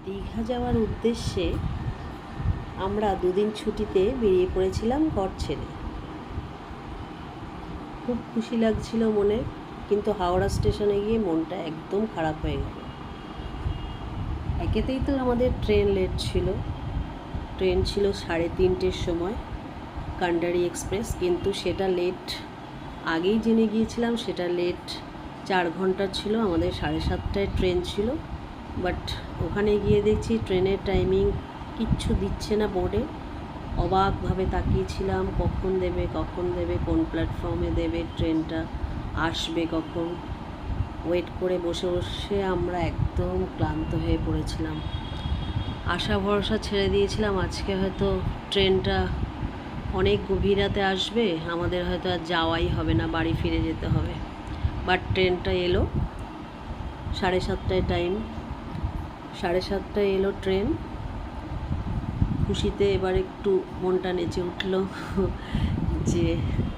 দীঘা যাওয়ার উদ্দেশ্যে আমরা দুদিন ছুটিতে বেরিয়ে পড়েছিলাম ঘর ছেড়ে। খুব খুশি লাগছিল মনে, কিন্তু হাওড়া স্টেশনে গিয়ে মনটা একদম খারাপ হয়ে গেল। একেতেই তো আমাদের ট্রেন লেট ছিল। ট্রেন ছিল 3:30-র সময়, কান্ডারি এক্সপ্রেস, কিন্তু সেটা লেট আগেই জেনে গিয়েছিলাম। সেটা লেট 4 ঘন্টার ছিল। আমাদের 7:30টায় ট্রেন ছিল, বাট ওখানে গিয়ে দেখছি ট্রেনের টাইমিং কিচ্ছু দিচ্ছে না বোর্ডে। অবাকভাবে তাকিয়েছিলাম, কখন দেবে, কোন প্ল্যাটফর্মে দেবে, ট্রেনটা আসবে কখন। ওয়েট করে বসে বসে আমরা একদম ক্লান্ত হয়ে পড়েছিলাম। আশা ভরসা ছেড়ে দিয়েছিলাম আজকে হয়তো ট্রেনটা অনেক গভীর রাতে আসবে, আমাদের হয়তো আর যাওয়াই হবে না, বাড়ি ফিরে যেতে হবে। বাট ট্রেনটা এলো 7:30টায় টাইম। 7:30টায় এলো ট্রেন। খুশিতে এবার একটু মনটা নেচে উঠল যে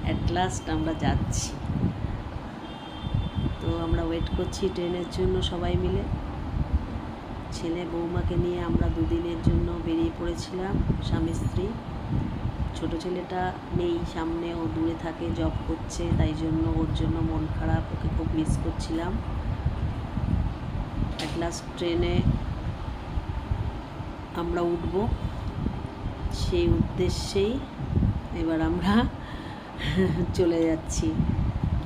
অ্যাট লাস্ট আমরা যাচ্ছি। তো আমরা ওয়েট করছি ট্রেনের জন্য সবাই মিলে। ছেলে বৌমাকে নিয়ে আমরা দুদিনের জন্য বেরিয়ে পড়েছিলাম, স্বামী স্ত্রী। ছোটো ছেলেটা নেই সামনে, ও দূরে থাকে, জব করছে, তাই জন্য ওর জন্য মন খারাপ, ওকে খুব মিস করছিলাম। অ্যাট লাস্ট ট্রেনে আমরা উঠব, সেই উদ্দেশ্যেই এবার আমরা চলে যাচ্ছি।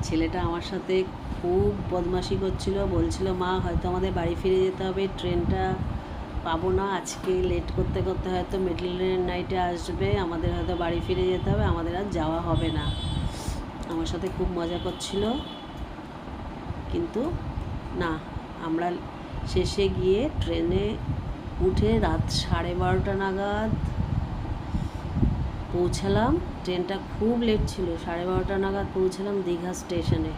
ছেলেটা আমার সাথে খুব বদমাশি করছিল, বলছিল মা হয়তো আমাদের বাড়ি ফিরে যেতে হবে, ট্রেনটা পাবো না, আজকে লেট করতে করতে হয়তো মিডল নাইটে আসবে, আমাদের হয়তো বাড়ি ফিরে যেতে হবে, আমাদের আর যাওয়া হবে না। আমার সাথে খুব মজা করছিল, কিন্তু না, আমরা শেষে গিয়ে ট্রেনে উঠে রাত 12:30 নাগাদ পৌঁছালাম। ট্রেনটা খুব লেট ছিল, 12:30 নাগাদ পৌঁছালাম দীঘা স্টেশনে।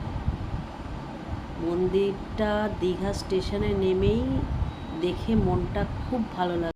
মন্দিরটা দীঘা স্টেশনে নেমেই দেখে মনটা খুব ভালো লাগলো।